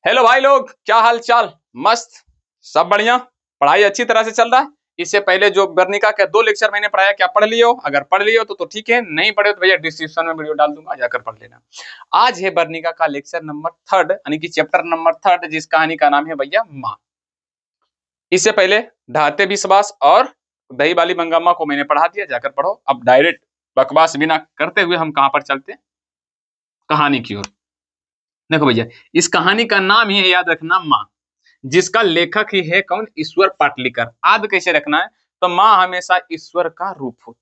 Hello भाई लोग, क्या हाल चाल। मस्त, सब बढ़िया। पढ़ाई अच्छी तरह से चल रहा है। इससे पहले जो वर्णिका के 2 लेक्चर मैंने पढ़ाया, क्या पढ़ लिए हो? अगर पढ़ लिए हो तो ठीक है, नहीं पढ़े तो भैया डिस्क्रिप्शन में वीडियो डाल दूंगा, जाकर पढ़ लेना। आज है वर्णिका का लेक्चर नंबर 3 यानी कि चैप्टर नंबर 3, जिस कहानी का नाम है भैया माँ। इससे पहले ढाते विश्वास और दही वाली मंगम्मा को मैंने पढ़ा दिया, जाकर पढ़ो। अब डायरेक्ट बकवास बिना करते हुए हम कहां पर चलते हैं, कहानी की ओर। देखो भैया, इस कहानी का नाम ही है, याद रखना, माँ, जिसका लेखक ही है कौन? ईश्वर पाटलिकर। याद कैसे रखना है? तो माँ हमेशा ईश्वर का रूप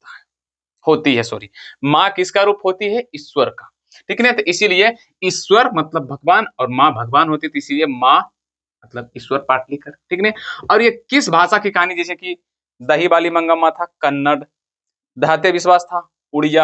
होती है, सॉरी, माँ किसका रूप होती है? ईश्वर का। ठीक है ना? तो इसीलिए ईश्वर मतलब भगवान और माँ भगवान होती, तो इसीलिए माँ मतलब ईश्वर पाटलिकर। ठीक है। और ये किस भाषा की कहानी? जैसे कि दही वाली मंगम्मा था कन्नड़, दहते विश्वास था उड़िया,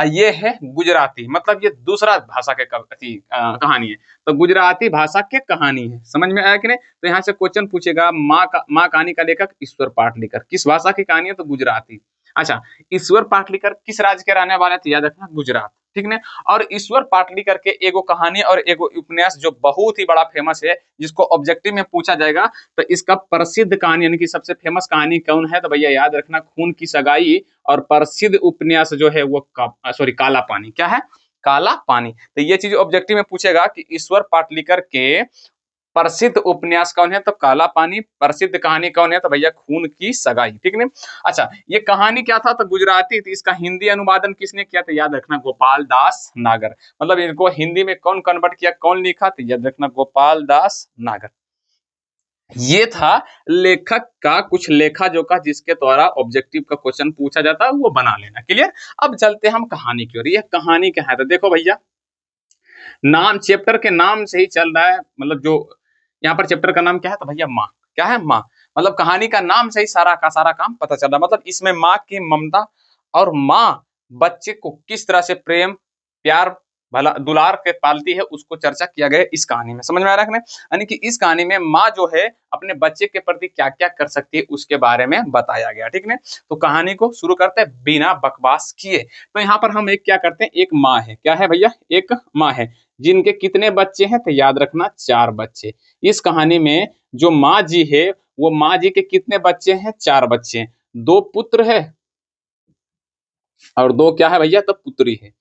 ये है गुजराती, मतलब ये दूसरा भाषा के कहानी है। तो गुजराती भाषा के कहानी है, समझ में आया कि नहीं? तो यहाँ से क्वेश्चन पूछेगा, माँ कहानी का लेखक ईश्वर पाटलिकर, किस भाषा की कहानी है? तो गुजराती। अच्छा, ईश्वर पाटलिकर किस राज्य के रहने वाले थे? याद रखना, गुजरात। ठीक है। और ईश्वर पाटलिकर के एगो कहानी और एगो उपन्यास जो बहुत ही बड़ा फेमस है, जिसको ऑब्जेक्टिव में पूछा जाएगा, तो इसका प्रसिद्ध कहानी यानी कि सबसे फेमस कहानी कौन है? तो भैया याद रखना, खून की सगाई। और प्रसिद्ध उपन्यास जो है वो काला पानी। क्या है? काला पानी। तो ये चीज ऑब्जेक्टिव में पूछेगा कि ईश्वर पाटलिकर के प्रसिद्ध उपन्यास कौन है? तो काला पानी। प्रसिद्ध कहानी कौन है? तो भैया खून की सगाई। ठीक है। अच्छा, ये कहानी क्या था? तो गुजराती थी। इसका हिंदी अनुवादन किसने किया? तो याद रखना, गोपाल दास नागर। मतलब इनको हिंदी में कौन कन्वर्ट किया, कौन लिखा? तो याद रखना, गोपाल दास नागर। ये था लेखक का कुछ लेखा जोखा, जिसके द्वारा ऑब्जेक्टिव का क्वेश्चन पूछा जाता है, वो बना लेना। क्लियर? अब चलते हम कहानी की ओर। ये कहानी क्या है? तो देखो भैया, नाम, चैप्टर के नाम से ही चल रहा है, मतलब जो यहाँ पर चैप्टर का नाम क्या है? तो भैया माँ। क्या है? माँ। मतलब कहानी का नाम से ही सारा का सारा काम पता चल रहा है। मतलब इसमें माँ की ममता और माँ बच्चे को किस तरह से प्रेम प्यार भला दुलार के पालती है, उसको चर्चा किया गया इस कहानी में। समझ में आ रहा है? यानी कि इस कहानी में माँ जो है अपने बच्चे के प्रति क्या क्या कर सकती है, उसके बारे में बताया गया। ठीक है। तो कहानी को शुरू करते हैं बिना बकवास किए। तो यहाँ पर हम एक क्या करते हैं, एक माँ है। क्या है भैया? एक माँ है, जिनके कितने बच्चे हैं? तो याद रखना, 4 बच्चे। इस कहानी में जो माँ जी है, वो माँ जी के कितने बच्चे हैं? 4 बच्चे हैं। 2 पुत्र है और 2 क्या है भैया? तो पुत्री है।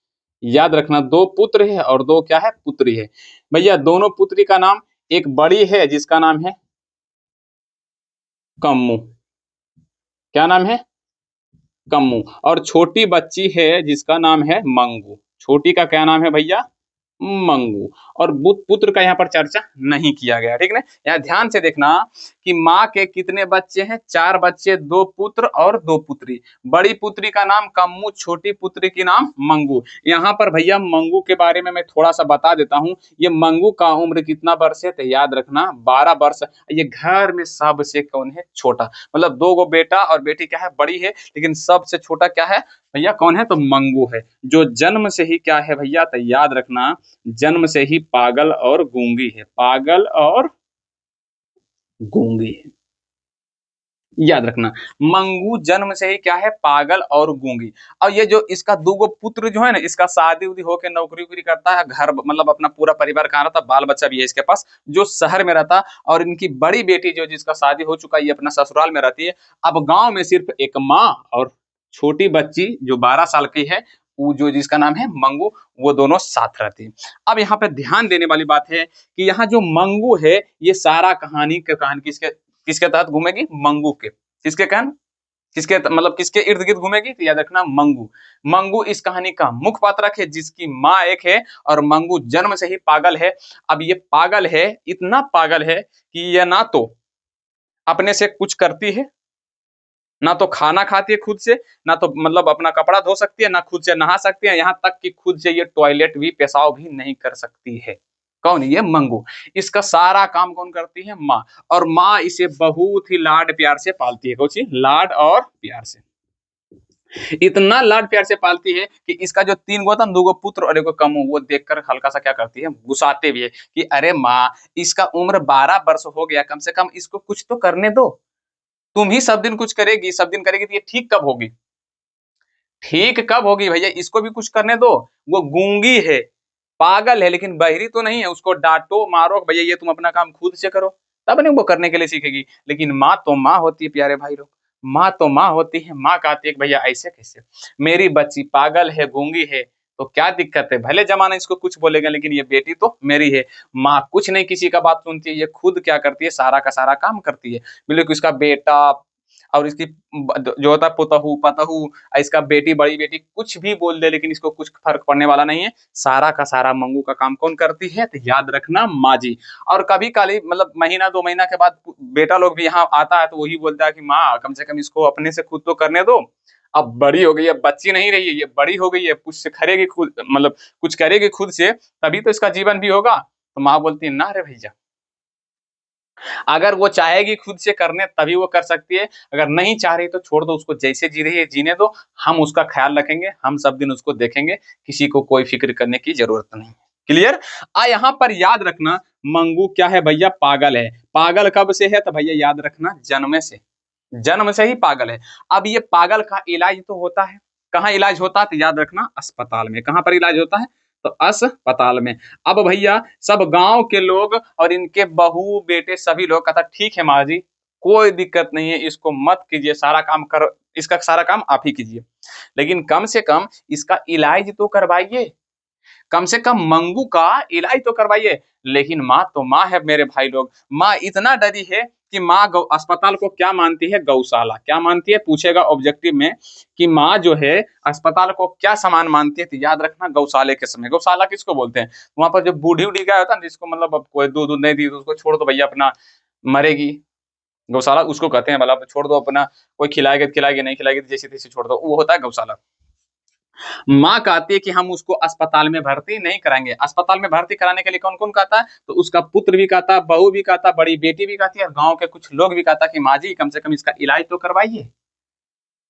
याद रखना, 2 पुत्र है और 2 क्या है? पुत्री है। भैया दोनों पुत्री का नाम, एक बड़ी है जिसका नाम है कम्मू। क्या नाम है? कम्मू। और छोटी बच्ची है जिसका नाम है मंगू। छोटी का क्या नाम है भैया? मंगू। और बुत पुत्र का यहाँ पर चर्चा नहीं किया गया। ठीक है। यहाँ ध्यान से देखना कि माँ के कितने बच्चे हैं? 4 बच्चे, 2 पुत्र और 2 पुत्री। बड़ी पुत्री का नाम कम्मू, छोटी पुत्री की नाम मंगू। यहाँ पर भैया मंगू के बारे में मैं थोड़ा सा बता देता हूँ। ये मंगू का उम्र कितना वर्ष है? तो याद रखना, 12 वर्ष। ये घर में सबसे कौन है? छोटा। मतलब 2 गो बेटा और बेटी क्या है? बड़ी है, लेकिन सबसे छोटा क्या है भैया? कौन है? तो मंगू है, जो जन्म से ही क्या है भैया? तो याद रखना, जन्म से ही पागल और गूंगी है। पागल और गूंगी है। याद रखना, मंगू जन्म से ही क्या है? पागल और गूंगी। और ये जो इसका 2 गो पुत्र जो है ना, इसका शादी उदी होकर नौकरी वोकरी करता है, घर मतलब अपना पूरा परिवार कहाँ रहता, बाल बच्चा भी है इसके पास, जो शहर में रहता। और इनकी बड़ी बेटी जो जिसका शादी हो चुका है, ये अपना ससुराल में रहती है। अब गांव में सिर्फ एक माँ और छोटी बच्ची जो 12 साल की है, वो जो जिसका नाम है मंगू, वो दोनों साथ रहती है। अब यहाँ पे ध्यान देने वाली बात है कि यहाँ जो मंगू है, ये सारा कहानी किसके किसके तहत घूमेगी? मंगू के। किसके कहन? किसके मतलब किसके इर्द गिर्द घूमेगी? तो याद रखना, मंगू। मंगू इस कहानी का मुख्य पात्रक है, जिसकी माँ एक है और मंगू जन्म से ही पागल है। अब ये पागल है, इतना पागल है कि ये ना तो अपने से कुछ करती है, ना तो खाना खाती है खुद से, ना तो मतलब अपना कपड़ा धो सकती है, ना खुद से नहा सकती है, यहाँ तक कि खुद से ये टॉयलेट भी पेशाब भी नहीं कर सकती है। कौन? ये मंगू। इसका सारा काम कौन करती है? माँ। और माँ इसे बहुत ही लाड प्यार से पालती है। कौन? लाड और प्यार से। इतना लाड प्यार से पालती है कि इसका जो 3 गो था, 2 गो पुत्र और 1 गो कम्मू, वो देखकर हल्का सा क्या करती है? गुस्साते भी है कि अरे माँ, इसका उम्र 12 वर्ष हो गया, कम से कम इसको कुछ तो करने दो। तुम ही सब दिन कुछ करेगी, सब दिन करेगी, तो ये ठीक कब होगी? ठीक कब होगी भैया? इसको भी कुछ करने दो। वो गूंगी है, पागल है लेकिन बहरी तो नहीं है, उसको डांटो मारो भैया ये तुम अपना काम खुद से करो, तब नहीं वो करने के लिए सीखेगी। लेकिन माँ तो माँ होती है प्यारे भाई लोग, माँ तो माँ होती है। माँ कहती है कि भैया ऐसे कैसे, मेरी बच्ची पागल है गूंगी है तो क्या दिक्कत है, भले जमाना इसको कुछ बोलेगा लेकिन ये बेटी तो मेरी है। माँ कुछ नहीं किसी का बात सुनती है, ये खुद क्या करती है, सारा का सारा काम करती है। बिल्कुल इसका बेटा और इसकी जो होता है पुतहू पतहू, इसका बेटी बड़ी बेटी कुछ भी बोल दे लेकिन इसको कुछ फर्क पड़ने वाला नहीं है। सारा का सारा मंगू का काम कौन करती है, तो याद रखना माँ जी। और कभी काली मतलब महीना 2 महीना के बाद बेटा लोग भी यहाँ आता है तो वही बोलता है कि माँ कम से कम इसको अपने से खुद तो करने दो, अब बड़ी हो गई है, बच्ची नहीं रही है, ये बड़ी हो गई है, कुछ से करेगी खुद, मतलब कुछ करेगी खुद से तभी तो इसका जीवन भी होगा। तो माँ बोलती है ना रे भैया, अगर वो चाहेगी खुद से करने तभी वो कर सकती है, अगर नहीं चाह रही तो छोड़ दो उसको, जैसे जी रही है जीने दो, हम उसका ख्याल रखेंगे, हम सब दिन उसको देखेंगे, किसी को कोई फिक्र करने की जरूरत नहीं है। क्लियर। यहाँ पर याद रखना मंगू क्या है भैया, पागल है। पागल कब से है, तो भैया याद रखना जन्म से, जन्म से ही पागल है। अब ये पागल का इलाज तो होता है, कहाँ इलाज होता है, तो याद रखना अस्पताल में। कहाँ पर इलाज होता है, तो अस्पताल में। अब भैया सब गांव के लोग और इनके बहू बेटे सभी लोग कहता ठीक है माँ जी, कोई दिक्कत नहीं है, इसको मत कीजिए, सारा काम कर, इसका सारा काम आप ही कीजिए, लेकिन कम से कम इसका इलाज तो करवाइए, कम से कम मंगू का इलाज तो करवाइए। लेकिन माँ तो माँ है मेरे भाई लोग, माँ इतना डरी है कि माँ अस्पताल को क्या मानती है, गौशाला। क्या मानती है, पूछेगा ऑब्जेक्टिव में कि माँ जो है अस्पताल को क्या सामान मानती है, तो याद रखना गौशाले के समय। गौशाला किसको बोलते हैं, वहां पर जो बूढ़ी उड़ी गाय होता है जिसको मतलब अब कोई दूध नहीं दी तो उसको छोड़ दो भैया, अपना मरेगी, गौशाला उसको कहते हैं। मतलब छोड़ दो अपना, कोई खिलाएगा तो खिलाएगी, नहीं खिलाएगी तो जैसे तैसे छोड़ दो, वो होता है गौशाला। माँ कहती है कि हम उसको अस्पताल में भर्ती नहीं कराएंगे। अस्पताल में भर्ती कराने के लिए कौन कौन कहता है, तो उसका पुत्र भी कहता, बहू भी कहता, बड़ी बेटी भी कहती है, और गांव के कुछ लोग भी कहता कि माँ जी कम से कम इसका इलाज तो करवाइए।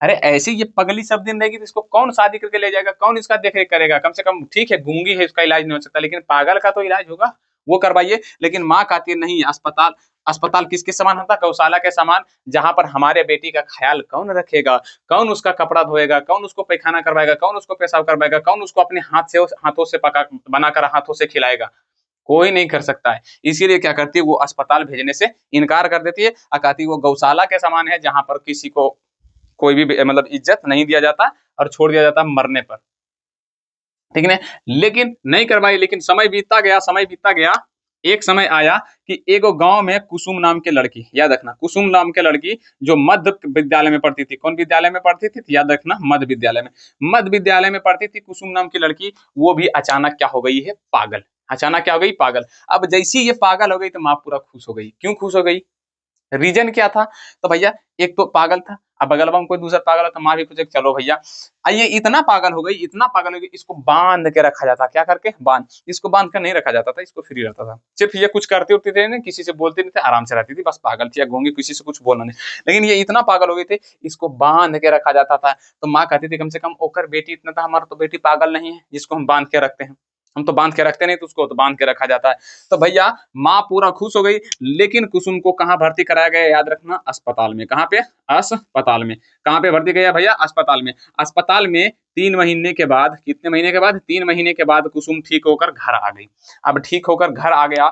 अरे ऐसे ये पगली सब दिन रहेगी तो इसको कौन शादी करके ले जाएगा, कौन इसका देख रेख करेगा। कम से कम ठीक है गूंगी है, इसका इलाज नहीं हो सकता, लेकिन पागल का तो इलाज होगा, वो करवाइए। लेकिन माँ कहती है नहीं, अस्पताल, अस्पताल किसके समान होता है, गौशाला के समान, जहां पर हमारे बेटी का ख्याल कौन रखेगा, कौन उसका कपड़ा धोएगा, कौन उसको पैखाना करवाएगा, कौन उसको पेशाब करवाएगा, कौन उसको अपने हाथों से पका बनाकर हाथों से खिलाएगा, कोई नहीं कर सकता है। इसीलिए क्या करती है वो अस्पताल भेजने से इनकार कर देती है, और कहती है वो गौशाला के समान है जहां पर किसी को कोई भी मतलब इज्जत नहीं दिया जाता और छोड़ दिया जाता मरने पर, ठीक है। लेकिन नहीं करवाई, लेकिन समय बीतता गया, समय बीतता गया। एक समय आया कि एगो गांव में कुसुम नाम के लड़की, याद रखना कुसुम नाम के लड़की जो मध्य विद्यालय में पढ़ती थी। कौन विद्यालय में पढ़ती थी, याद रखना मध्य विद्यालय में। मध्य विद्यालय में पढ़ती थी कुसुम नाम की लड़की, वो भी अचानक क्या हो गई है, पागल। अचानक क्या हो गई, पागल। अब जैसी ये पागल हो गई तो माँ पूरा खुश हो गई। क्यों खुश हो गई, रीजन क्या था, तो भैया एक तो पागल था, अब बगल में कोई दूसरा पागल था, माँ भी पूछे चलो भैया, ये इतना पागल हो गई, इतना पागल हो गई, इसको बांध के रखा जाता, क्या करके, बांध, इसको बांध कर नहीं रखा जाता था, इसको फ्री रहता था, सिर्फ ये कुछ करती उठती थी नहीं, किसी से बोलती नहीं थे, आराम से रहती थी, बस पागल थी या गूंगी, किसी से कुछ बोलना नहीं। लेकिन ये इतना पागल हो गई थी, इसको बांध के रखा जाता था। तो माँ कहती थी कम से कम ओकर बेटी इतना था, हमारा तो बेटी पागल नहीं है जिसको हम बांध के रखते हैं, हम तो बांध के रखते नहीं, तो उसको तो बांध के रखा जाता है। तो भैया माँ पूरा खुश हो गई, लेकिन कुसुम को कहाँ भर्ती कराया गया, याद रखना अस्पताल में। कहाँ पे, अस्पताल में। कहाँ पे भर्ती गया भैया, अस्पताल में। अस्पताल में 3 महीने के बाद, कितने महीने के बाद, 3 महीने के बाद कुसुम ठीक होकर घर आ गई। अब ठीक होकर घर आ गया,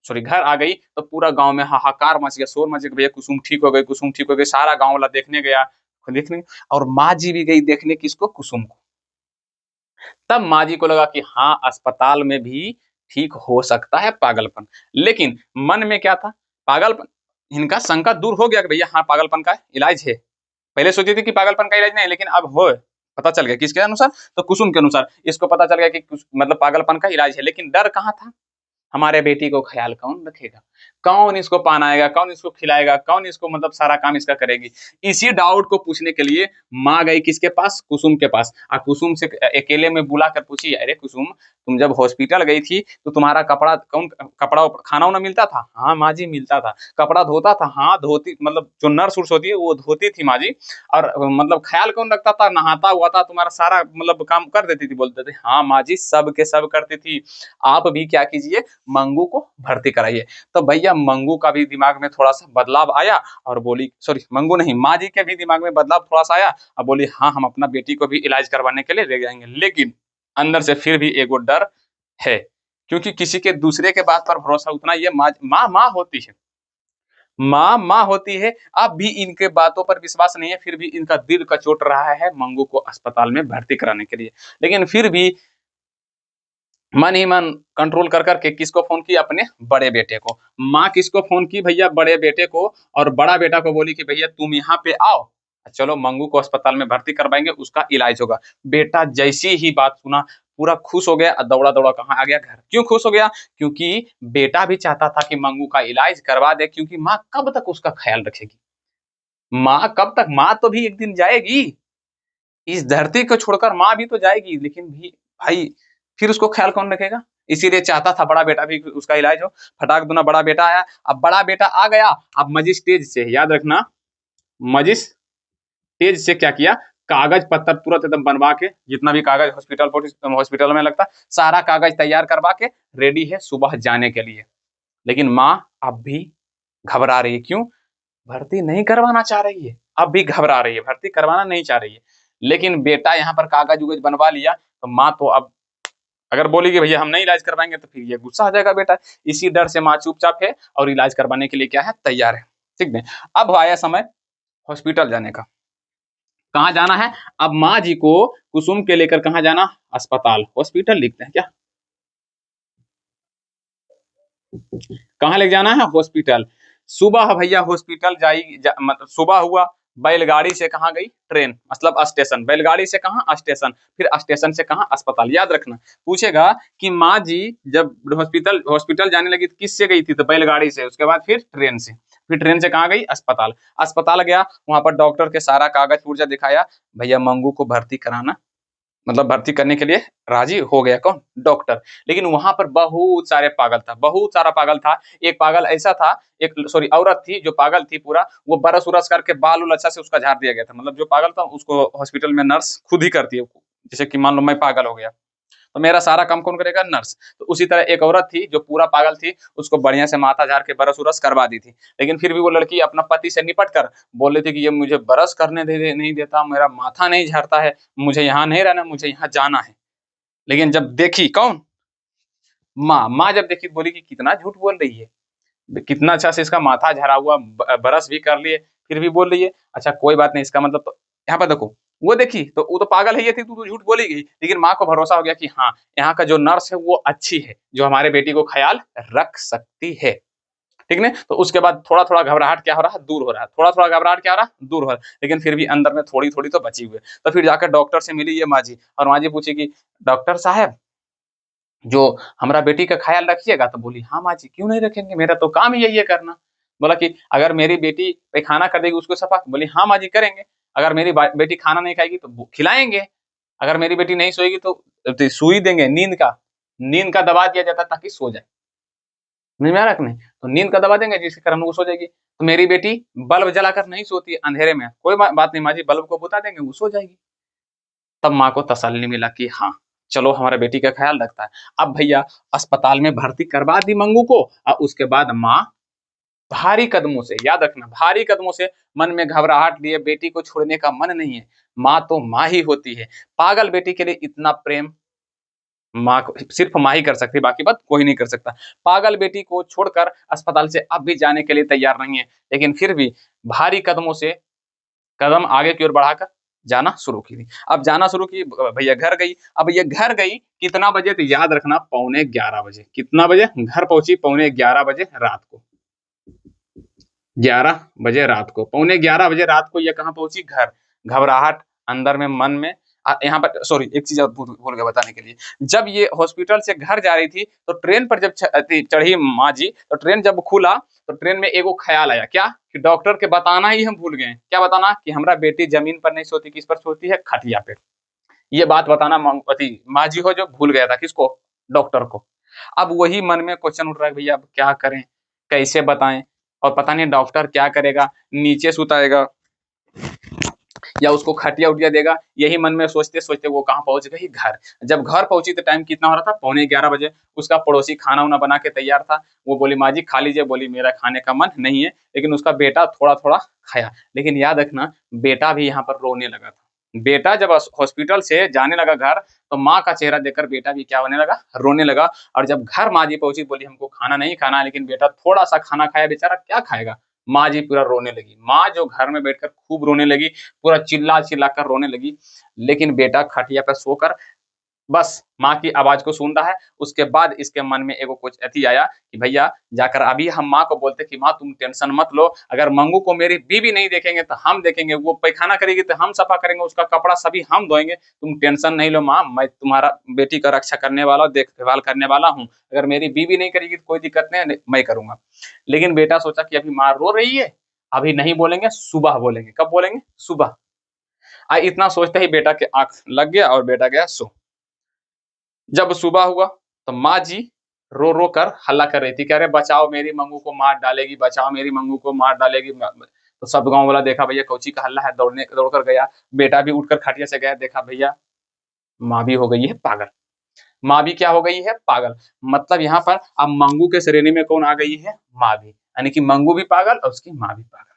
सॉरी घर आ गई, तो पूरा गांव में हाहाकार मच गया, शोर मच गया, भैया कुसुम ठीक हो गई, कुसुम ठीक हो गई। सारा गांव वाला देखने गया, देखने, और माँ जी भी गई देखने किसको, कुसुम को। तब माँ जी को लगा कि हाँ अस्पताल में भी ठीक हो सकता है पागलपन। लेकिन मन में क्या था, पागलपन, इनका शंका दूर हो गया कि भैया हाँ पागलपन का इलाज है। पहले सोची थी कि पागलपन का इलाज नहीं, लेकिन अब हो, पता चल गया किसके अनुसार, तो कुसुम के अनुसार इसको पता चल गया कि मतलब पागलपन का इलाज है। लेकिन डर कहाँ था, हमारे बेटी को ख्याल कौन रखेगा, कौन इसको पहनाएगा, कौन इसको खिलाएगा, कौन इसको मतलब सारा काम इसका करेगी। इसी डाउट को पूछने के लिए माँ गई किसके पास, कुसुम के पास। और कुसुम से अकेले में बुला कर पूछी, अरे कुसुम तुम जब हॉस्पिटल गई थी तो तुम्हारा कपड़ा कौन, कपड़ा खाना वाना मिलता था, हाँ माँ जी मिलता था। कपड़ा धोता था, हाँ धोती, मतलब जो नर्स उर्स होती है वो धोती थी माँ जी। और मतलब ख्याल कौन रखता था, नहाता हुआ था, तुम्हारा सारा मतलब काम कर देती थी, बोलते थे हाँ माँ जी सब के सब करती थी। आप भी क्या कीजिए, मंगू को भर्ती कराइए। तो भैया मंगू का भी दिमाग में थोड़ा सा बदलाव आया, और बोली, सॉरी मंगू नहीं, माँ जी के भी दिमाग में बदलाव थोड़ा सा आया, और बोली हाँ हम अपना बेटी को भी इलाज करवाने के लिए ले जाएंगे। लेकिन अंदर से फिर भी एगो डर है, क्योंकि किसी के दूसरे के बात पर भरोसा उतना ये माँ होती है, माँ होती है। अब भी इनके बातों पर विश्वास नहीं है, फिर भी इनका दिल कचोट रहा है मंगू को अस्पताल में भर्ती कराने के लिए। लेकिन फिर भी मन ही मन कंट्रोल कर करके किसको फोन किया, अपने बड़े बेटे को। माँ किसको फोन की भैया, बड़े बेटे को, और बड़ा बेटा को बोली कि भैया तुम यहाँ पे आओ, चलो मंगू को अस्पताल में भर्ती करवाएंगे, उसका इलाज होगा। बेटा जैसी ही बात सुना पूरा खुश हो गया, दौड़ा दौड़ा कहाँ आ गया, घर। क्यों खुश हो गया, क्योंकि बेटा भी चाहता था कि मंगू का इलाज करवा दे, क्योंकि माँ कब तक उसका ख्याल रखेगी, माँ कब तक, माँ तो भी एक दिन जाएगी, इस धरती को छोड़कर माँ भी तो जाएगी, लेकिन भी भाई फिर उसको ख्याल कौन रखेगा। इसीलिए चाहता था बड़ा बेटा भी उसका इलाज हो। फटाक दुना बड़ा बेटा आया। अब बड़ा बेटा आ गया, अब मजिस्ट्रेट से, याद रखना, मजिस्ट्रेट से क्या किया, कागज पत्तर तुरंत एकदम बनवा के, जितना भी कागज हॉस्पिटल में लगता, सारा कागज तैयार करवा के रेडी है सुबह जाने के लिए। लेकिन माँ अब भी घबरा रही है। क्यों, भर्ती नहीं करवाना चाह रही है, अब भी घबरा रही है, भर्ती करवाना नहीं चाह रही है। लेकिन बेटा यहाँ पर कागज उगज बनवा लिया, तो माँ तो अब अगर बोली कि भैया हम नहीं इलाज करवाएंगे तो फिर ये गुस्सा आ जाएगा बेटा। इसी डर से माँ चुपचाप है और इलाज करवाने के लिए क्या है, तैयार है। ठीक है, अब आया समय हॉस्पिटल जाने का। कहाँ जाना है, अब माँ जी को कुसुम के लेकर कहाँ जाना, अस्पताल, हॉस्पिटल लिखते हैं क्या, कहाँ ले जाना है, हॉस्पिटल। सुबह भैया हॉस्पिटल मतलब सुबह हुआ, बैलगाड़ी से कहाँ गई, ट्रेन, मतलब स्टेशन, बैलगाड़ी से कहाँ, स्टेशन, फिर स्टेशन से कहाँ, अस्पताल। याद रखना, पूछेगा कि माँ जी जब हॉस्पिटल हॉस्पिटल जाने लगी तो किससे गई थी, तो बैलगाड़ी से, उसके बाद फिर ट्रेन से, फिर ट्रेन से कहाँ गई, अस्पताल। अस्पताल गया, वहां पर डॉक्टर के सारा कागज पुर्जा दिखाया, भैया मंगू को भर्ती कराना, मतलब भर्ती करने के लिए राजी हो गया, कौन, डॉक्टर। लेकिन वहां पर बहुत सारे पागल था, बहुत सारा पागल था। एक पागल ऐसा था, एक सॉरी औरत थी जो पागल थी पूरा, वो बरस उरस करके बाल उल अच्छा से उसका झाड़ दिया गया था। मतलब जो पागल था उसको हॉस्पिटल में नर्स खुद ही करती है, जैसे कि मान लो मैं पागल हो गया तो मेरा सारा काम कौन करेगा, नर्स। तो उसी तरह एक औरत थी जो पूरा पागल थी, उसको बढ़िया से माथा झाड़ के बरस उरस करवा दी थी। लेकिन फिर भी वो लड़की अपना पति से निपट कर बोल रही थी कि ये मुझे बरस करने नहीं देता, मेरा माथा नहीं झाड़ता है, मुझे यहाँ नहीं रहना, मुझे यहाँ जाना है। लेकिन जब देखी कौन, माँ जब देखी बोली कि कितना झूठ बोल रही है, कितना अच्छा से इसका माथा झरा हुआ, बरस भी कर लिए, फिर भी बोल रही है। अच्छा कोई बात नहीं, इसका मतलब यहाँ पर देखो, वो देखी तो वो तो पागल है, ये थी, तू तो झूठ बोलेगी। लेकिन माँ को भरोसा हो गया कि हाँ यहाँ का जो नर्स है वो अच्छी है, जो हमारे बेटी को ख्याल रख सकती है। ठीक है, तो उसके बाद थोड़ा थोड़ा घबराहट क्या हो रहा है, दूर हो रहा है, थोड़ा थोड़ा घबराहट क्या हो रहा है, दूर हो रहा है। लेकिन फिर भी अंदर में थोड़ी थोड़ी तो बची हुई है। तो फिर जाकर डॉक्टर से मिली ये माँ जी, और माँ जी पूछी कि डॉक्टर साहब जो हमारा बेटी का ख्याल रखिएगा। तो बोली हाँ माँ जी, क्यों नहीं रखेंगे, मेरा तो काम ही यही है करना। बोला कि अगर मेरी बेटी पैखाना कर देगी उसको सफा, बोली हाँ माँ जी करेंगे। अगर मेरी बेटी खाना नहीं खाएगी तो खिलाएंगे। अगर मेरी बेटी नहीं सोएगी तो सुई देंगे, नींद का दवा दिया जाता ताकि सो जाए, समझ में आ रहा कि नहीं। तो नींद का दवा देंगे जिसके कारण वो सो जाएगी। तो मेरी बेटी बल्ब जलाकर नहीं सोती है अंधेरे में, कोई बात नहीं माँ जी, बल्ब को बुता देंगे वो सो जाएगी। तब माँ को तसल्ली मिला कि हाँ चलो हमारे बेटी का ख्याल रखता है। अब भैया अस्पताल में भर्ती करवा दी मंगू को, और उसके बाद माँ भारी कदमों से, याद रखना भारी कदमों से, मन में घबराहट लिए, बेटी को छोड़ने का मन नहीं है। माँ तो माँ ही होती है, पागल बेटी के लिए इतना प्रेम माँ को सिर्फ माँ ही कर सकती है, बाकी बात कोई नहीं कर सकता। पागल बेटी को छोड़कर अस्पताल से अब भी जाने के लिए तैयार नहीं है, लेकिन फिर भी भारी कदमों से कदम आगे की ओर बढ़ाकर जाना शुरू की। अब जाना शुरू की, भैया घर गई। अब ये घर गई कितना बजे, तो याद रखना 11:45 बजे। कितना बजे घर पहुंची, 11:45 बजे रात को, 11 बजे रात को, 11:45 बजे रात को ये कहाँ पहुंची, घर। घबराहट अंदर में, मन में। यहाँ पर सॉरी एक चीज भूल गया बताने के लिए, जब ये हॉस्पिटल से घर जा रही थी तो ट्रेन पर जब चढ़ी माँ जी, तो ट्रेन जब खुला तो ट्रेन में एगो ख्याल आया, क्या, कि डॉक्टर के बताना ही हम भूल गए। क्या बताना, कि हमारा बेटी जमीन पर नहीं सोती, किस पर सोती है, खटिया पे। ये बात बताना माँ जी हो जो भूल गया था, किसको, डॉक्टर को। अब वही मन में क्वेश्चन उठ रहा है, भैया अब क्या करें, कैसे बताएं, और पता नहीं डॉक्टर क्या करेगा, नीचे सुताएगा या उसको खटिया उटिया देगा। यही मन में सोचते सोचते वो कहाँ पहुंच गई, घर। जब घर पहुंची तो टाइम कितना हो रहा था, 11:45 बजे। उसका पड़ोसी खाना उना बना के तैयार था, वो बोली माँ जी खा लीजिए, बोली मेरा खाने का मन नहीं है। लेकिन उसका बेटा थोड़ा थोड़ा खाया। लेकिन याद रखना बेटा भी यहाँ पर रोने लगा था, बेटा जब हॉस्पिटल से जाने लगा घर, तो माँ का चेहरा देखकर बेटा भी क्या होने लगा, रोने लगा। और जब घर माँ जी पहुंची, बोली हमको खाना नहीं खाना है, लेकिन बेटा थोड़ा सा खाना खाया, बेचारा क्या खाएगा। माँ जी पूरा रोने लगी, माँ जो घर में बैठकर खूब रोने लगी, पूरा चिल्ला चिल्ला कर रोने लगी। लेकिन बेटा खटिया पर सोकर बस माँ की आवाज को सुन रहा है। उसके बाद इसके मन में एगो कुछ अथी आया कि भैया जाकर अभी हम माँ को बोलते कि माँ तुम टेंशन मत लो, अगर मंगू को मेरी बीवी नहीं देखेंगे तो हम देखेंगे, वो पैखाना करेगी तो हम सफा करेंगे, उसका कपड़ा सभी हम धोएंगे, तुम टेंशन नहीं लो माँ, मैं तुम्हारा बेटी का रक्षा करने वाला, देखभाल करने वाला हूँ, अगर मेरी बीवी नहीं करेगी तो कोई दिक्कत नहीं, मैं करूंगा। लेकिन बेटा सोचा कि अभी माँ रो रही है, अभी नहीं बोलेंगे, सुबह बोलेंगे। कब बोलेंगे? सुबह। इतना सोचते ही बेटा के आंख लग गया और बेटा गया सो। जब सुबह हुआ तो माँ जी रो रो कर हल्ला कर रही थी, कह रहे बचाओ मेरी मंगू को मार डालेगी, बचाओ मेरी मंगू को मार डालेगी। तो सब गांव वाला देखा भैया कौची का हल्ला है, दौड़कर गया। बेटा भी उठकर खटिया से गया, देखा भैया माँ भी हो गई है पागल। माँ भी क्या हो गई है? पागल। मतलब यहाँ पर अब मंगू के श्रेणी में कौन आ गई है? माँ भी, यानी कि मंगू भी पागल और उसकी माँ भी पागल।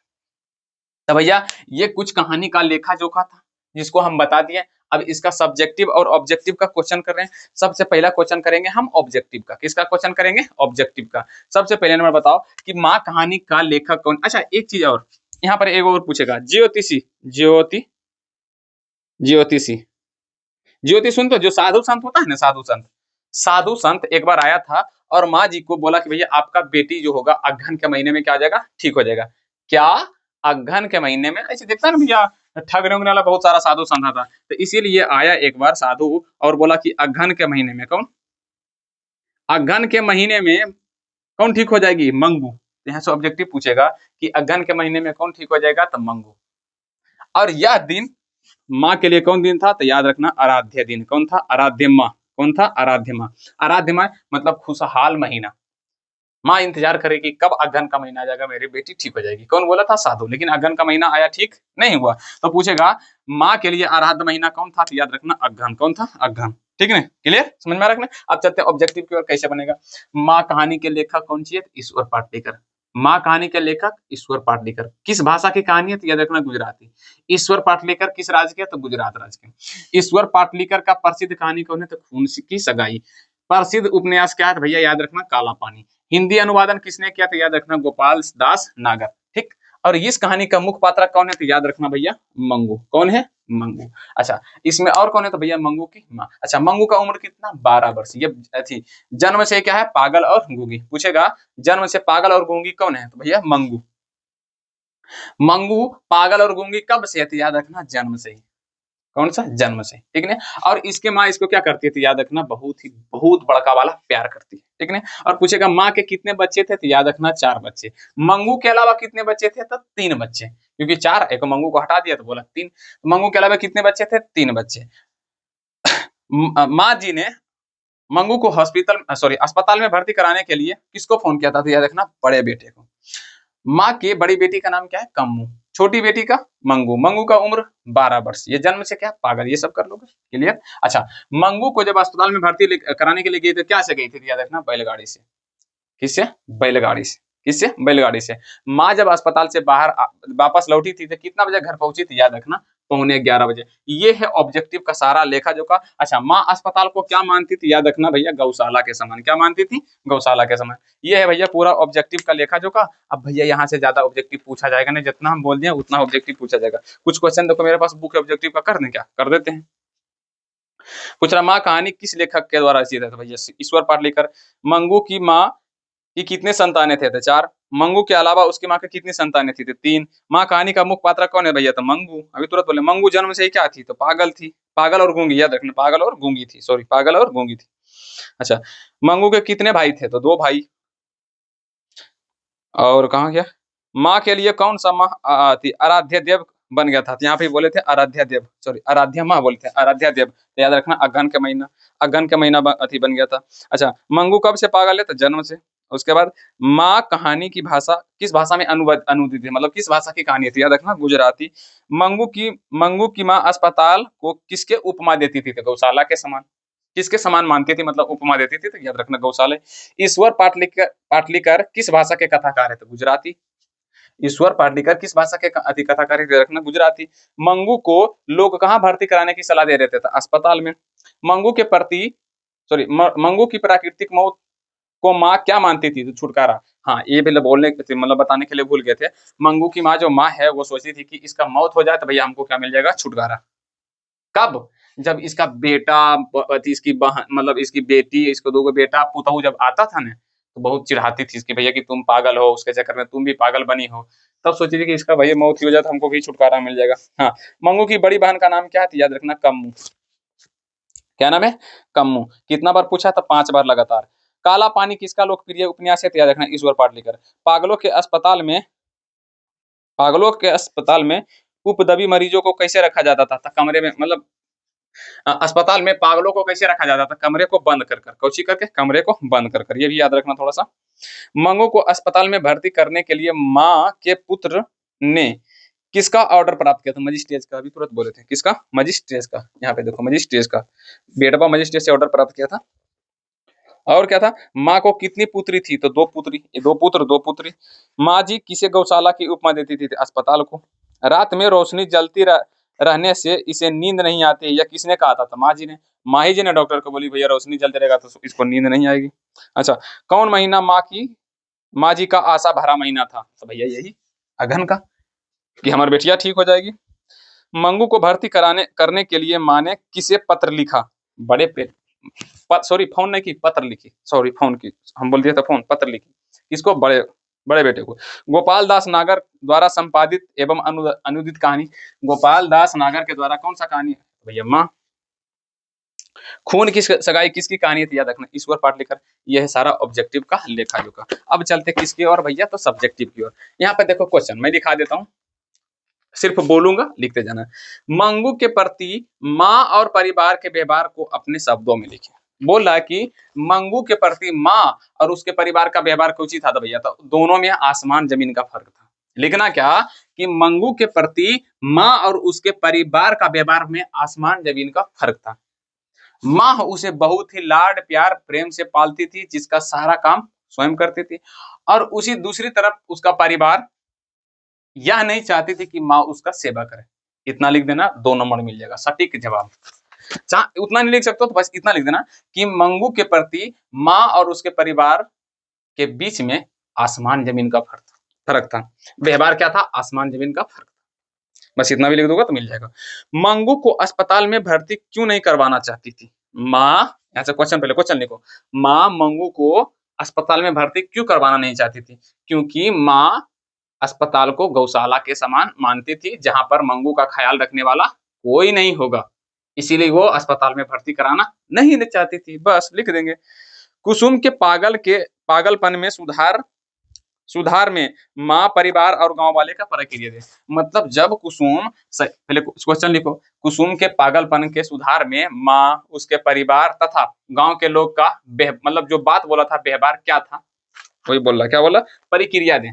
तो भैया ये कुछ कहानी का लेखा जोखा था जिसको हम बता दिए। अब इसका सब्जेक्टिव और ऑब्जेक्टिव का क्वेश्चन कर रहे हैं। सबसे पहला क्वेश्चन करेंगे हम ऑब्जेक्टिव का। किसका क्वेश्चन करेंगे? ऑब्जेक्टिव का। सबसे पहले नंबर बताओ कि माँ कहानी का लेखक कौन। अच्छा एक चीज और, यहाँ पर एक और पूछेगा, ज्योतिषी, ज्योतिषी, ज्योति सुन, तो जो साधु संत होता है ना, साधु संत, साधु संत एक बार आया था और माँ जी को बोला कि भैया आपका बेटी जो होगा अगहन के महीने में क्या हो जाएगा? ठीक हो जाएगा। क्या? अगहन के महीने में। ऐसे देखता है ना भैया, ठगने उगने वाला बहुत सारा साधु संत था, तो इसीलिए आया एक बार साधु और बोला कि अगहन के महीने में कौन, अगहन के महीने में कौन ठीक हो जाएगी? मंगू। यहाँ से ऑब्जेक्टिव पूछेगा कि अगहन के महीने में कौन ठीक हो जाएगा? तो मंगू। और यह दिन माँ के लिए कौन दिन था? तो याद रखना आराध्य दिन। कौन था? आराध्य माँ। कौन था? आराध्य माँ। आराध्य माँ मतलब खुशहाल महीना। माँ इंतजार करेगी कब अगहन का महीना आ जाएगा, मेरी बेटी ठीक हो जाएगी। कौन बोला था? साधु। लेकिन अगहन का महीना आया, ठीक नहीं हुआ, तो पूछेगा माँ के लिए आराध्य महीना कौन था? तो याद रखना अगहन। कौन था? अगहन। ठीक है, क्लियर? समझ में आ रखना। अब चलते हैं ऑब्जेक्टिव की ओर, कैसे बनेगा। माँ कहानी के लेखक कौन सी है? ईश्वर पाटलीकर। माँ कहानी के लेखक ईश्वर पाटलीकर। किस भाषा की कहानी है? तो याद रखना गुजराती। ईश्वर पाटलीकर किस राज्य के? तो गुजरात राज्य के। ईश्वर पाटलीकर का प्रसिद्ध कहानी कौन है? तो खून की सगाई। प्रसिद्ध उपन्यास क्या है? तो भैया याद रखना काला पानी। हिंदी अनुवादन किसने किया? तो याद रखना गोपाल दास नागर। ठीक। और इस कहानी का मुख्य पात्र कौन है? तो याद रखना भैया मंगू। कौन है? मंगू। अच्छा इसमें और कौन है? तो भैया मंगू की माँ। अच्छा मंगू का उम्र कितना? 12 वर्ष। ये थी जन्म से क्या है? पागल और गूंगी। पूछेगा जन्म से पागल और गूंगी कौन है? तो भैया मंगू। मंगू पागल और गूंगी कब से है? तो याद रखना जन्म से ही। कौन सा? जन्म से। ठीक है। और इसके माँ इसको क्या करती है? तो याद रखना बहुत बड़का वाला प्यार करती है। ठीक है। और पूछेगा माँ के कितने बच्चे थे? तो याद रखना 4 बच्चे। मंगू के अलावा कितने बच्चे थे? तो 3 बच्चे, क्योंकि 4 एक मंगू को हटा दिया तो बोला 3। मंगू के अलावा कितने बच्चे थे? 3 बच्चे। माँ जी ने मंगू को अस्पताल में भर्ती कराने के लिए किसको फोन किया था? तो याद रखना बड़े बेटे को। माँ की बड़ी बेटी का नाम क्या है? कम्मू। छोटी बेटी का मंगू। मंगू का उम्र 12 वर्ष। ये जन्म से क्या? पागल। ये सब कर लोगे, क्लियर? अच्छा मंगू को जब अस्पताल में भर्ती कराने के लिए गई तो क्या से गई थी? याद रखना बैलगाड़ी से। किससे? बैलगाड़ी से। किससे? बैलगाड़ी से। माँ जब अस्पताल से बाहर वापस लौटी थी तो कितना बजे घर पहुंची थी? याद रखना 11:15 बजे। ये है ऑब्जेक्टिव का सारा लेखा जोखा। अच्छा माँ अस्पताल को क्या मानती थी? याद रखना भैया गौशाला के समान। क्या मानती थी? गौशाला के समान। ये है भैया पूरा ऑब्जेक्टिव का लेखा जोखा। अब भैया यहाँ से ज्यादा ऑब्जेक्टिव पूछा जाएगा नहीं, जितना हम बोल दिए उतना ऑब्जेक्टिव पूछा जाएगा। कुछ क्वेश्चन देखो मेरे पास बुक ऑब्जेक्टिव का, कर दें क्या? कर देते हैं। पूछ रहा माँ कहानी किस लेखक के द्वारा रचित है? तो भैया ईश्वर पाटलीकर। मंगू की माँ कि कितने संतानें थे? तो 4। मंगू के अलावा उसकी माँ के कितनी संतानें थी? तो 3। माँ कहानी का मुख्य पात्र कौन है? भैया तो मंगू। अभी तुरंत बोले मंगू जन्म से ही क्या थी? तो पागल थी। पागल और गूंगी। याद रखना पागल और गूंगी थी, सॉरी पागल और गूंगी थी। अच्छा मंगू के कितने भाई थे? तो 2 भाई। और कहाँ गया? माँ के लिए कौन सा माँ थी? आराध्य देव बन गया था। तो यहाँ पे बोले थे आराध्या देव, सॉरी आराध्या माँ बोलते हैं, आराध्या देव। तो याद रखना अगहन के महीना, अगहन के महीना अथी बन गया था। अच्छा मंगू कब से पागल है? तो जन्म से। उसके बाद माँ कहानी की भाषा किस भाषा में अनुदित है, मतलब किस भाषा की कहानी थी? याद रखना गुजराती। मंगू की माँ अस्पताल को किसके उपमा देती थी? तो गौशाला के समान। किसके समान मानती थी, मतलब उपमा देती थी? तो याद रखना गौशाला। ईश्वर पाटलीकर किस भाषा के कथाकार है? तो गुजराती। ईश्वर पाटलिकर किस भाषा के अति कथाकार रखना? गुजराती। मंगू को लोग कहाँ भर्ती कराने की सलाह दे रहे थे? अस्पताल में। मंगू के प्रति मंगू की प्राकृतिक मौत को माँ क्या मानती थी? तो छुटकारा। हाँ, ये भी बोलने मतलब बताने के लिए भूल गए थे। मंगू की माँ जो माँ है वो सोचती थी कि इसका मौत हो जाए तो भैया हमको क्या मिल जाएगा? छुटकारा। कब? जब इसका बेटा, इसकी बहन, मतलब इसकी बेटी, इसको 2 बेटा पुतहू जब आता था ना, तो बहुत चिढ़ाती थी इसकी भैया कि तुम पागल हो, उसके चक्कर में तुम भी पागल बनी हो। तब सोची थी कि इसका भैया मौत ही हो जाए तो हमको भी छुटकारा मिल जाएगा। हाँ, मंगू की बड़ी बहन का नाम क्या थी? याद रखना, कम्मू। क्या नाम है? कम्मू। कितना बार पूछा था? 5 बार लगातार। काला पानी किसका लोकप्रिय उपन्यास है? याद रखना, ईश्वर पाटलिकर। पागलों के अस्पताल में उपद्रवी मरीजों को कैसे रखा जाता था? कमरे में, मतलब अस्पताल में पागलों को कैसे रखा जाता था? कमरे को बंद कर कर। कौची करके? कमरे को बंद कर कर। ये भी याद रखना थोड़ा सा। मंगू को अस्पताल में भर्ती करने के लिए माँ के पुत्र ने किसका ऑर्डर प्राप्त किया था? मजिस्ट्रेट का। अभी तुरंत बोले थे किसका? मजिस्ट्रेट का। यहाँ पे देखो, मजिस्ट्रेट का। बेटवा मजिस्ट्रेट से ऑर्डर प्राप्त किया था। और क्या था? माँ को कितनी पुत्री थी? तो 2 पुत्री, 2 पुत्र 2 पुत्री। माँ जी किसे गौशाला की उपमा देती थी? अस्पताल को। रात में रोशनी जलती रहने से इसे नींद नहीं आती, या किसने कहा था? तो माँ जी ने। माँ ही जी ने डॉक्टर को बोली भैया रोशनी जलते रहेगा तो इसको नींद नहीं आएगी। अच्छा, कौन महीना माँ जी का आशा भरा महीना था? तो भैया यही अगहन का, कि हमारी बेटिया ठीक हो जाएगी। मंगू को भर्ती करने के लिए माँ ने किसे पत्र लिखा? बड़े पे फोन नहीं की, पत्र लिखी। फोन की, हम बोल दिया था फोन, पत्र लिखी। किसको? बड़े बेटे को। गोपाल दास नागर द्वारा संपादित एवं अनुदित कहानी। गोपाल दास नागर के द्वारा कौन सा कहानी? भैया माँ। खून की सगाई किसकी कहानी थी? याद रखना, ईश्वर पाटलिकर। यह सारा ऑब्जेक्टिव का लेखा जोखा। अब चलते किसकी ओर भैया? तो सब्जेक्टिव की ओर। यहाँ पे देखो क्वेश्चन मैं दिखा देता हूँ, सिर्फ बोलूंगा, लिखते जाना। मंगू के प्रति माँ और परिवार के व्यवहार को अपने शब्दों में लिखें। बोल रहा है कि मंगू के प्रति माँ और उसके परिवार का व्यवहार कुछ ही था? तो भैया तो दोनों में आसमान जमीन का फर्क था। लिखना क्या? कि मंगू के प्रति माँ और उसके परिवार का व्यवहार में आसमान जमीन का फर्क था। माँ उसे बहुत ही लाड प्यार प्रेम से पालती थी, जिसका सारा काम स्वयं करती थी। और उसी दूसरी तरफ उसका परिवार यह नहीं चाहती थी कि माँ उसका सेवा करे। इतना लिख देना, 2 नंबर मिल जाएगा सटीक जवाब। उतना नहीं लिख सकते तो बस इतना लिख देना कि मंगू के प्रति माँ और उसके परिवार के बीच में आसमान जमीन का फर्क था। व्यवहार क्या था? आसमान जमीन का फर्क था। बस इतना भी लिख दोगे तो मिल जाएगा। मंगू को अस्पताल में भर्ती क्यों नहीं करवाना चाहती थी? माँ, ऐसा क्वेश्चन, पहले क्वेश्चन लिखो। माँ मंगू को अस्पताल में भर्ती क्यों करवाना नहीं चाहती थी? क्योंकि माँ अस्पताल को गौशाला के समान मानती थी, जहां पर मंगू का ख्याल रखने वाला कोई नहीं होगा, इसीलिए वो अस्पताल में भर्ती कराना नहीं चाहती थी। बस लिख देंगे। कुसुम के पागलपन में सुधार में माँ, परिवार और गांव वाले का प्रक्रिया दे। मतलब जब कुसुम, पहले क्वेश्चन लिखो, कुसुम के पागलपन के सुधार में माँ, उसके परिवार तथा गांव के लोग का मतलब जो बात बोला था, व्यवहार क्या था? वही बोल रहा, क्या बोला? प्रक्रिया दें।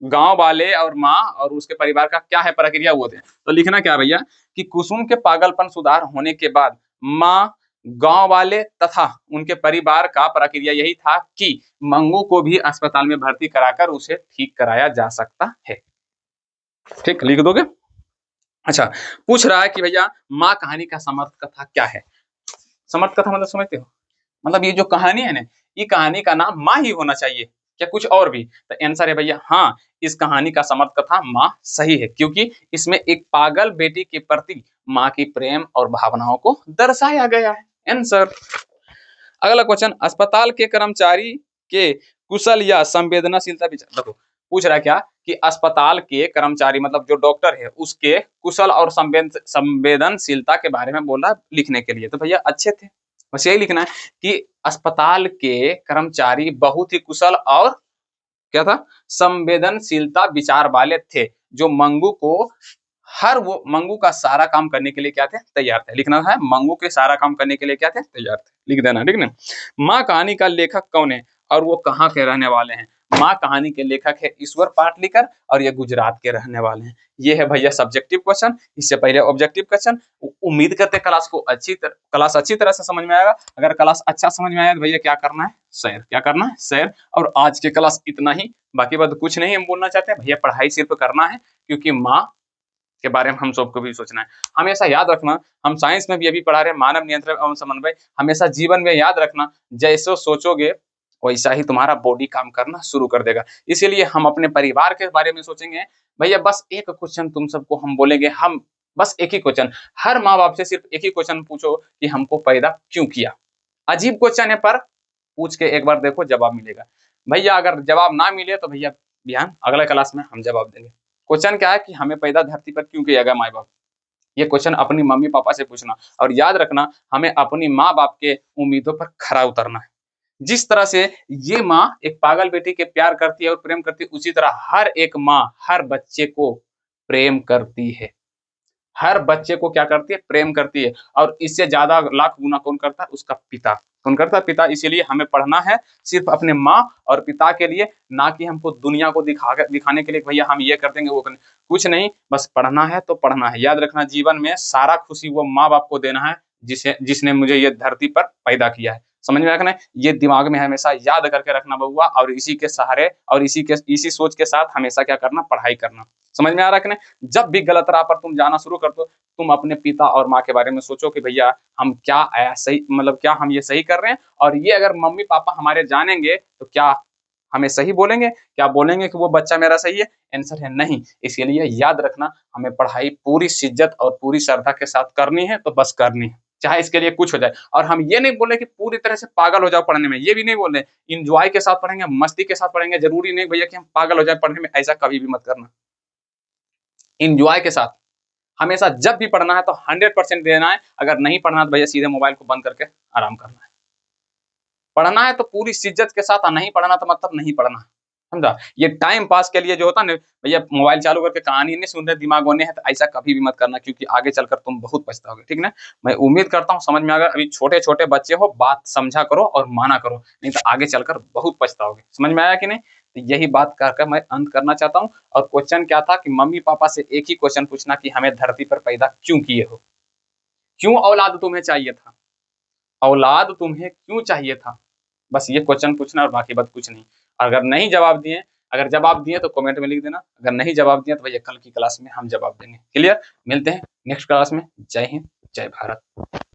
गांव वाले और माँ और उसके परिवार का क्या है? प्रक्रिया वो दें। तो लिखना क्या भैया? कि कुसुम के पागलपन सुधार होने के बाद माँ, गांव वाले तथा उनके परिवार का प्रक्रिया यही था कि मंगू को भी अस्पताल में भर्ती कराकर उसे ठीक कराया जा सकता है। ठीक, लिख दोगे? अच्छा, पूछ रहा है कि भैया माँ कहानी का समर्थ कथा क्या है? समर्थ कथा मतलब समझते हो? मतलब ये जो कहानी है ना, ये कहानी का नाम माँ ही होना चाहिए, क्या कुछ और भी? तो आंसर है भैया हाँ, इस कहानी का समर्थ कथा माँ सही है, क्योंकि इसमें एक पागल बेटी के प्रति माँ की प्रेम और भावनाओं को दर्शाया गया है। आंसर। अगला क्वेश्चन, अस्पताल के कर्मचारी के कुशल या संवेदनशीलता विचार। देखो पूछ रहा है क्या कि अस्पताल के कर्मचारी मतलब जो डॉक्टर है उसके कुशल और संवेदनशीलता के बारे में बोला लिखने के लिए। तो भैया अच्छे थे, बस यही लिखना है कि अस्पताल के कर्मचारी बहुत ही कुशल और क्या था? संवेदनशीलता विचार वाले थे, जो मंगू को मंगू का सारा काम करने के लिए क्या थे? तैयार थे। लिखना है मंगू के सारा काम करने के लिए क्या थे? तैयार थे। लिख देना, ठीक ना? माँ कहानी का लेखक कौन है और वो कहाँ के रहने वाले हैं? माँ कहानी के लेखक है ईश्वर पाटलिकर और ये गुजरात के रहने वाले हैं। ये है भैया सब्जेक्टिव क्वेश्चन। इससे पहले ऑब्जेक्टिव क्वेश्चन। उम्मीद करते हैं क्लास अच्छी तरह से समझ में आएगा। अगर क्लास अच्छा समझ में आया तो भैया क्या करना है, शेयर। क्या करना है, शेयर। और आज की क्लास इतना ही, बाकी बात कुछ नहीं हम बोलना चाहते हैं भैया। पढ़ाई सिर्फ करना है, क्योंकि माँ के बारे में हम सबको भी सोचना है। हमेशा याद रखना, हम साइंस में भी अभी पढ़ा रहे हैं मानव नियंत्रण एवं समन्वय। हमेशा जीवन में याद रखना, जैसे सोचोगे वैसा ही तुम्हारा बॉडी काम करना शुरू कर देगा। इसीलिए हम अपने परिवार के बारे में सोचेंगे भैया। बस एक क्वेश्चन तुम सबको हम बोलेंगे, हम बस एक ही क्वेश्चन, हर माँ बाप से सिर्फ एक ही क्वेश्चन पूछो कि हमको पैदा क्यों किया। अजीब क्वेश्चन है, पर पूछ के एक बार देखो, जवाब मिलेगा। भैया अगर जवाब ना मिले तो भैया ध्यान, अगला क्लास में हम जवाब देंगे। क्वेश्चन क्या है कि हमें पैदा धरती पर क्यों किया गया माँ बाप। ये क्वेश्चन अपनी मम्मी पापा से पूछना, और याद रखना हमें अपनी माँ बाप के उम्मीदों पर खरा उतरना है। जिस तरह से ये माँ एक पागल बेटी के प्यार करती है और प्रेम करती है, उसी तरह हर एक माँ हर बच्चे को प्रेम करती है। हर बच्चे को क्या करती है, प्रेम करती है। और इससे ज्यादा लाख गुना कौन करता है, उसका पिता। कौन करता है, पिता। इसीलिए हमें पढ़ना है सिर्फ अपने माँ और पिता के लिए, ना कि हमको दुनिया को दिखाने के लिए भैया हम ये कर देंगे वो करेंगे। कुछ नहीं, बस पढ़ना है तो पढ़ना है। याद रखना जीवन में सारा खुशी वो माँ बाप को देना है जिसने मुझे ये धरती पर पैदा किया है। समझ में रखना है, ये दिमाग में हमेशा याद करके रखना बउआ। और इसी के सहारे और इसी सोच के साथ हमेशा क्या करना, पढ़ाई करना। समझ में आ रहा है कि नहीं। जब भी गलत राह पर तुम जाना शुरू कर दो, तुम अपने पिता और माँ के बारे में सोचो कि भैया हम क्या सही, मतलब क्या हम ये सही कर रहे हैं। और ये अगर मम्मी पापा हमारे जानेंगे तो क्या हमें सही बोलेंगे, क्या बोलेंगे कि वो बच्चा मेरा सही है। आंसर है नहीं। इसलिए याद रखना, हमें पढ़ाई पूरी शिद्दत और पूरी श्रद्धा के साथ करनी है, तो बस करनी है, चाहे इसके लिए कुछ हो जाए। और हम ये नहीं बोले कि पूरी तरह से पागल हो जाओ पढ़ने में, ये भी नहीं बोल रहे। इंजॉय के साथ पढ़ेंगे, मस्ती के साथ पढ़ेंगे। जरूरी नहीं भैया कि हम पागल हो जाए पढ़ने में, ऐसा कभी भी मत करना। इंजॉय के साथ हमेशा जब भी पढ़ना है तो 100% देना है। अगर नहीं पढ़ना तो भैया सीधे मोबाइल को बंद करके आराम करना है। पढ़ना है तो पूरी शिद्दत के साथ, और नहीं पढ़ना तो मतलब नहीं पढ़ना, समझा। ये टाइम पास के लिए जो होता है ना भैया, मोबाइल चालू करके कहानी नहीं सुन रहे, दिमाग होने है, तो ऐसा कभी भी मत करना, क्योंकि आगे चलकर तुम बहुत पछताओगे। ठीक ना। मैं उम्मीद करता हूँ समझ में आ गया। अभी छोटे छोटे बच्चे हो, बात समझा करो और माना करो, नहीं तो आगे चलकर बहुत पछताओगे। समझ में आया कि नहीं। तो यही बात कहकर मैं अंत करना चाहता हूँ। और क्वेश्चन क्या था कि मम्मी पापा से एक ही क्वेश्चन पूछना कि हमें धरती पर पैदा क्यों किए हो, क्यों औलाद तुम्हें चाहिए था, औलाद तुम्हें क्यों चाहिए था। बस ये क्वेश्चन पूछना और बाकी बात कुछ नहीं। अगर नहीं जवाब दिए, अगर जवाब दिए तो कमेंट में लिख देना। अगर नहीं जवाब दिए तो भैया कल की क्लास में हम जवाब देंगे। क्लियर। मिलते हैं नेक्स्ट क्लास में। जय हिंद, जय भारत।